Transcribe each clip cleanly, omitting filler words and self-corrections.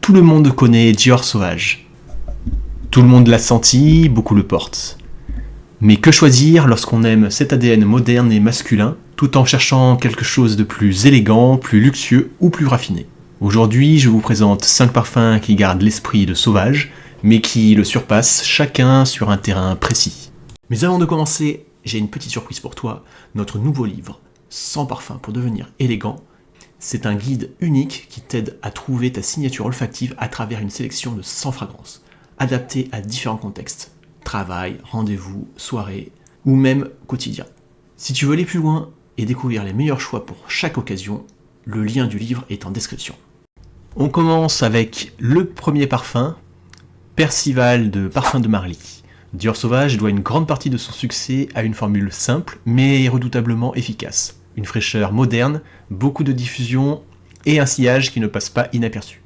Tout le monde connaît Dior Sauvage. Tout le monde l'a senti, beaucoup le portent. Mais que choisir lorsqu'on aime cet ADN moderne et masculin, tout en cherchant quelque chose de plus élégant, plus luxueux ou plus raffiné? Aujourd'hui, je vous présente 5 parfums qui gardent l'esprit de Sauvage, mais qui le surpassent chacun sur un terrain précis. Mais avant de commencer, j'ai une petite surprise pour toi. Notre nouveau livre, 100 parfums pour devenir élégant, c'est un guide unique qui t'aide à trouver ta signature olfactive à travers une sélection de 100 fragrances, adaptées à différents contextes. Travail, rendez-vous, soirée, ou même quotidien. Si tu veux aller plus loin et découvrir les meilleurs choix pour chaque occasion, le lien du livre est en description. On commence avec le premier parfum, Percival de Parfums de Marly. Dior Sauvage doit une grande partie de son succès à une formule simple mais redoutablement efficace. Une fraîcheur moderne, beaucoup de diffusion et un sillage qui ne passe pas inaperçu.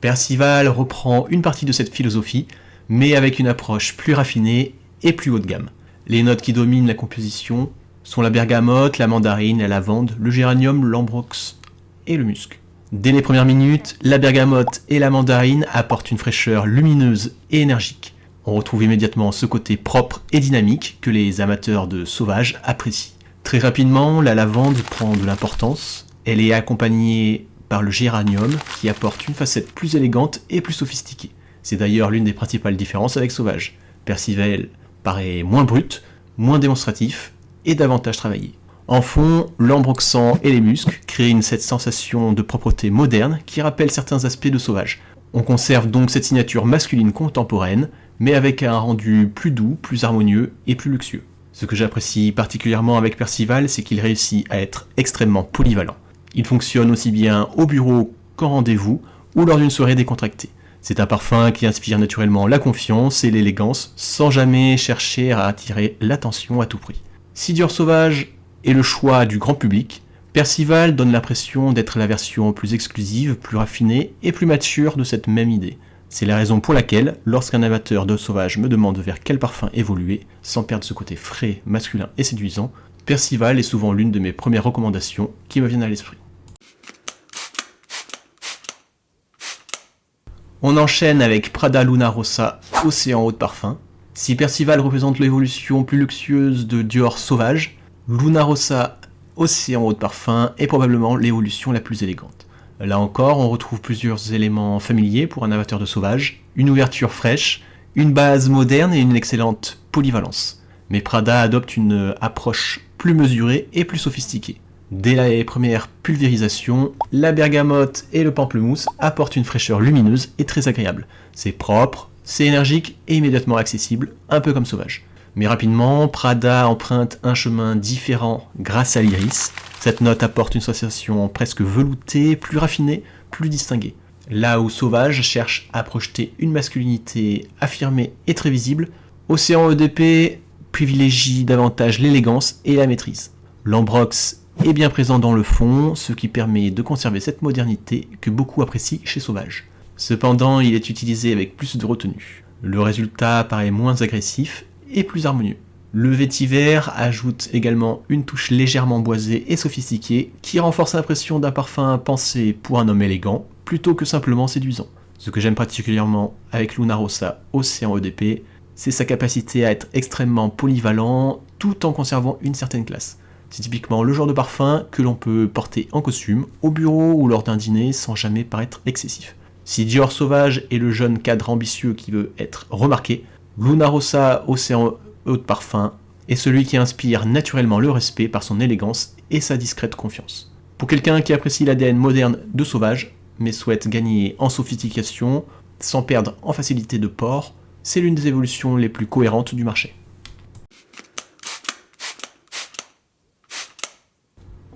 Percival reprend une partie de cette philosophie, mais avec une approche plus raffinée et plus haut de gamme. Les notes qui dominent la composition sont la bergamote, la mandarine, la lavande, le géranium, l'ambrox et le musc. Dès les premières minutes, la bergamote et la mandarine apportent une fraîcheur lumineuse et énergique. On retrouve immédiatement ce côté propre et dynamique que les amateurs de Sauvage apprécient. Très rapidement, la lavande prend de l'importance. Elle est accompagnée par le géranium qui apporte une facette plus élégante et plus sophistiquée. C'est d'ailleurs l'une des principales différences avec Sauvage. Percival paraît moins brut, moins démonstratif et davantage travaillé. En fond, l'ambroxan et les muscs créent cette sensation de propreté moderne qui rappelle certains aspects de Sauvage. On conserve donc cette signature masculine contemporaine, mais avec un rendu plus doux, plus harmonieux et plus luxueux. Ce que j'apprécie particulièrement avec Percival, c'est qu'il réussit à être extrêmement polyvalent. Il fonctionne aussi bien au bureau qu'en rendez-vous ou lors d'une soirée décontractée. C'est un parfum qui inspire naturellement la confiance et l'élégance, sans jamais chercher à attirer l'attention à tout prix. Si Dior Sauvage est le choix du grand public, Percival donne l'impression d'être la version plus exclusive, plus raffinée et plus mature de cette même idée. C'est la raison pour laquelle, lorsqu'un amateur de Sauvage me demande vers quel parfum évoluer, sans perdre ce côté frais, masculin et séduisant, Percival est souvent l'une de mes premières recommandations qui me viennent à l'esprit. On enchaîne avec Prada Luna Rossa, Océan Eau de Parfum. Si Percival représente l'évolution plus luxueuse de Dior Sauvage, Luna Rossa, Océan Eau de Parfum est probablement l'évolution la plus élégante. Là encore, on retrouve plusieurs éléments familiers pour un amateur de Sauvage, une ouverture fraîche, une base moderne et une excellente polyvalence. Mais Prada adopte une approche plus mesurée et plus sophistiquée. Dès les premières pulvérisations, la bergamote et le pamplemousse apportent une fraîcheur lumineuse et très agréable. C'est propre, c'est énergique et immédiatement accessible, un peu comme Sauvage. Mais rapidement, Prada emprunte un chemin différent grâce à l'iris. Cette note apporte une sensation presque veloutée, plus raffinée, plus distinguée. Là où Sauvage cherche à projeter une masculinité affirmée et très visible, Océan EDP privilégie davantage l'élégance et la maîtrise. L'ambrox est bien présent dans le fond, ce qui permet de conserver cette modernité que beaucoup apprécient chez Sauvage. Cependant, il est utilisé avec plus de retenue. Le résultat paraît moins agressif et plus harmonieux. Le vétiver ajoute également une touche légèrement boisée et sophistiquée qui renforce l'impression d'un parfum pensé pour un homme élégant plutôt que simplement séduisant. Ce que j'aime particulièrement avec Luna Rossa Océan EDP, c'est sa capacité à être extrêmement polyvalent tout en conservant une certaine classe. C'est typiquement le genre de parfum que l'on peut porter en costume, au bureau ou lors d'un dîner sans jamais paraître excessif. Si Dior Sauvage est le jeune cadre ambitieux qui veut être remarqué, Luna Rossa Océan Eau de Parfum est celui qui inspire naturellement le respect par son élégance et sa discrète confiance. Pour quelqu'un qui apprécie l'ADN moderne de Sauvage, mais souhaite gagner en sophistication sans perdre en facilité de port, c'est l'une des évolutions les plus cohérentes du marché.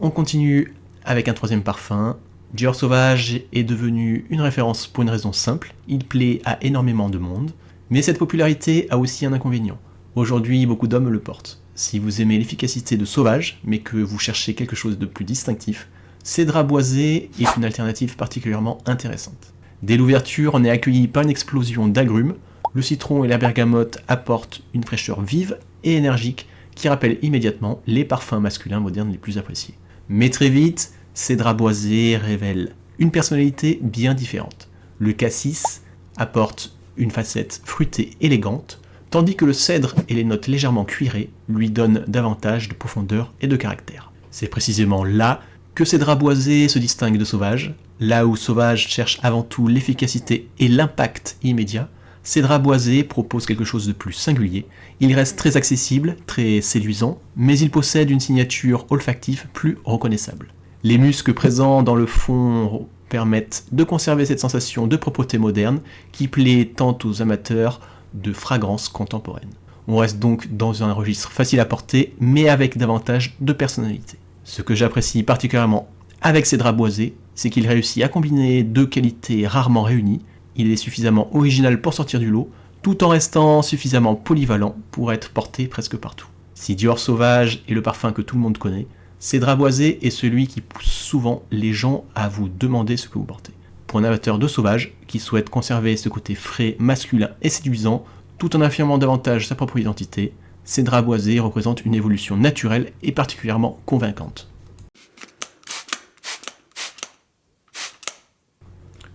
On continue avec un troisième parfum. Dior Sauvage est devenu une référence pour une raison simple, il plaît à énormément de monde, mais cette popularité a aussi un inconvénient. Aujourd'hui, beaucoup d'hommes le portent. Si vous aimez l'efficacité de Sauvage, mais que vous cherchez quelque chose de plus distinctif, Cédra Boisé est une alternative particulièrement intéressante. Dès l'ouverture, on est accueilli par une explosion d'agrumes. Le citron et la bergamote apportent une fraîcheur vive et énergique qui rappelle immédiatement les parfums masculins modernes les plus appréciés. Mais très vite, Cédra Boisé révèle une personnalité bien différente. Le cassis apporte une facette fruitée élégante, tandis que le cèdre et les notes légèrement cuirées lui donnent davantage de profondeur et de caractère. C'est précisément là que Cédra boisé se distingue de Sauvage. Là où Sauvage cherche avant tout l'efficacité et l'impact immédiat, Cédra boisé propose quelque chose de plus singulier. Il reste très accessible, très séduisant, mais il possède une signature olfactive plus reconnaissable. Les muscs présents dans le fond permettent de conserver cette sensation de propreté moderne qui plaît tant aux amateurs de fragrances contemporaines. On reste donc dans un registre facile à porter, mais avec davantage de personnalité. Ce que j'apprécie particulièrement avec Cédra boisé, c'est qu'il réussit à combiner deux qualités rarement réunies. Il est suffisamment original pour sortir du lot, tout en restant suffisamment polyvalent pour être porté presque partout. Si Dior Sauvage est le parfum que tout le monde connaît, Cédra boisé est celui qui pousse souvent les gens à vous demander ce que vous portez. Pour un amateur de sauvage qui souhaite conserver ce côté frais, masculin et séduisant, tout en affirmant davantage sa propre identité, Cédra boisé représente une évolution naturelle et particulièrement convaincante.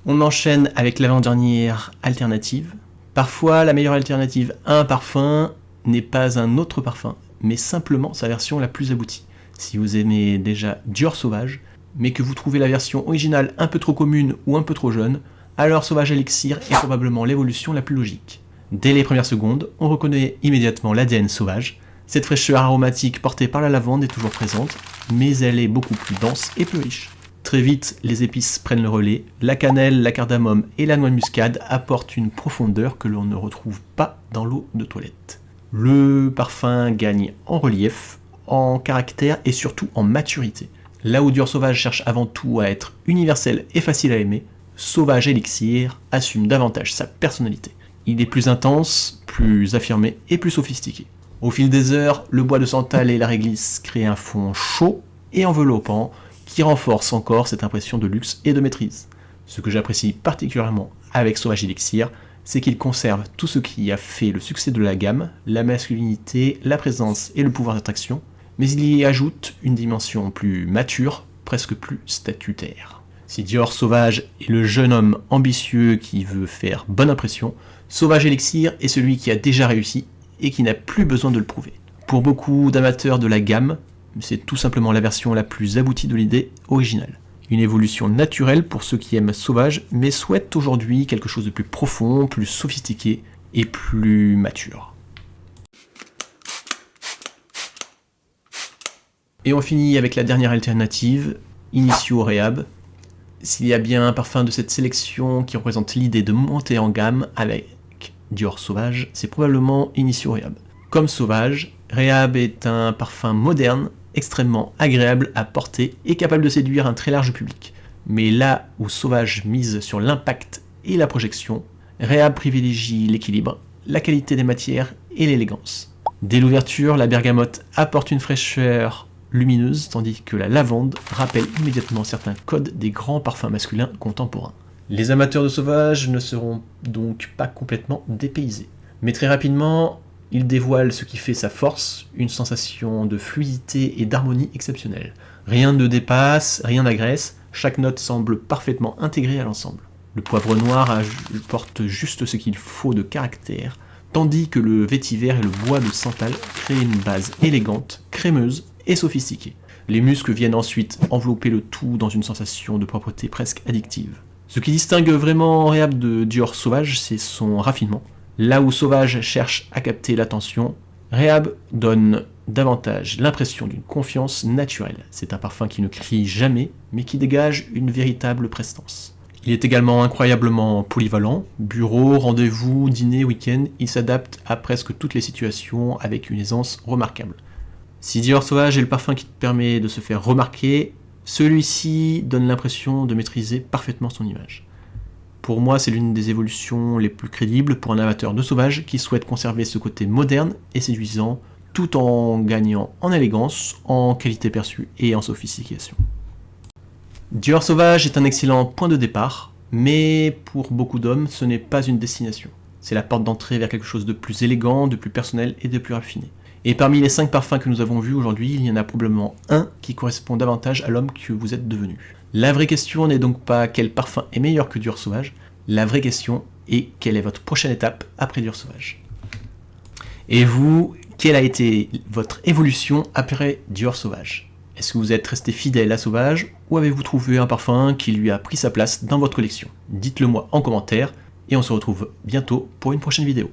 On enchaîne avec l'avant-dernière alternative. Parfois, la meilleure alternative à un parfum n'est pas un autre parfum, mais simplement sa version la plus aboutie. Si vous aimez déjà Dior Sauvage, mais que vous trouvez la version originale un peu trop commune ou un peu trop jeune, alors Sauvage Elixir est probablement l'évolution la plus logique. Dès les premières secondes, on reconnaît immédiatement l'ADN sauvage. Cette fraîcheur aromatique portée par la lavande est toujours présente, mais elle est beaucoup plus dense et plus riche. Très vite, les épices prennent le relais, la cannelle, la cardamome et la noix de muscade apportent une profondeur que l'on ne retrouve pas dans l'eau de toilette. Le parfum gagne en relief, en caractère et surtout en maturité. Là où Dior Sauvage cherche avant tout à être universel et facile à aimer, Sauvage Elixir assume davantage sa personnalité. Il est plus intense, plus affirmé et plus sophistiqué. Au fil des heures, le bois de santal et la réglisse créent un fond chaud et enveloppant qui renforce encore cette impression de luxe et de maîtrise. Ce que j'apprécie particulièrement avec Sauvage Elixir, c'est qu'il conserve tout ce qui a fait le succès de la gamme, la masculinité, la présence et le pouvoir d'attraction, mais il y ajoute une dimension plus mature, presque plus statutaire. Si Dior Sauvage est le jeune homme ambitieux qui veut faire bonne impression, Sauvage Elixir est celui qui a déjà réussi et qui n'a plus besoin de le prouver. Pour beaucoup d'amateurs de la gamme, c'est tout simplement la version la plus aboutie de l'idée originale. Une évolution naturelle pour ceux qui aiment Sauvage, mais souhaitent aujourd'hui quelque chose de plus profond, plus sophistiqué et plus mature. Et on finit avec la dernière alternative, Initio Rehab. S'il y a bien un parfum de cette sélection qui représente l'idée de monter en gamme avec Dior Sauvage, c'est probablement Initio Rehab. Comme Sauvage, Rehab est un parfum moderne, extrêmement agréable à porter et capable de séduire un très large public. Mais là où Sauvage mise sur l'impact et la projection, Rehab privilégie l'équilibre, la qualité des matières et l'élégance. Dès l'ouverture, la bergamote apporte une fraîcheur lumineuse, tandis que la lavande rappelle immédiatement certains codes des grands parfums masculins contemporains. Les amateurs de Sauvage ne seront donc pas complètement dépaysés. Mais très rapidement, il dévoile ce qui fait sa force, une sensation de fluidité et d'harmonie exceptionnelle. Rien ne dépasse, rien n'agresse, chaque note semble parfaitement intégrée à l'ensemble. Le poivre noir apporte juste ce qu'il faut de caractère, tandis que le vétiver et le bois de santal créent une base élégante, crémeuse et sophistiquée. Les muscles viennent ensuite envelopper le tout dans une sensation de propreté presque addictive. Ce qui distingue vraiment Rehab de Dior Sauvage, c'est son raffinement. Là où Sauvage cherche à capter l'attention, Rehab donne davantage l'impression d'une confiance naturelle. C'est un parfum qui ne crie jamais, mais qui dégage une véritable prestance. Il est également incroyablement polyvalent. Bureau, rendez-vous, dîner, week-end, il s'adapte à presque toutes les situations avec une aisance remarquable. Si Dior Sauvage est le parfum qui te permet de se faire remarquer, celui-ci donne l'impression de maîtriser parfaitement son image. Pour moi, c'est l'une des évolutions les plus crédibles pour un amateur de Sauvage qui souhaite conserver ce côté moderne et séduisant tout en gagnant en élégance, en qualité perçue et en sophistication. Dior Sauvage est un excellent point de départ, mais pour beaucoup d'hommes, ce n'est pas une destination. C'est la porte d'entrée vers quelque chose de plus élégant, de plus personnel et de plus raffiné. Et parmi les 5 parfums que nous avons vus aujourd'hui, il y en a probablement un qui correspond davantage à l'homme que vous êtes devenu. La vraie question n'est donc pas quel parfum est meilleur que Dior Sauvage, La vraie question est quelle est votre prochaine étape après Dior Sauvage? Et vous, quelle a été votre évolution après Dior Sauvage? Est-ce que vous êtes resté fidèle à Sauvage ou avez-vous trouvé un parfum qui lui a pris sa place dans votre collection? Dites-le moi en commentaire et on se retrouve bientôt pour une prochaine vidéo.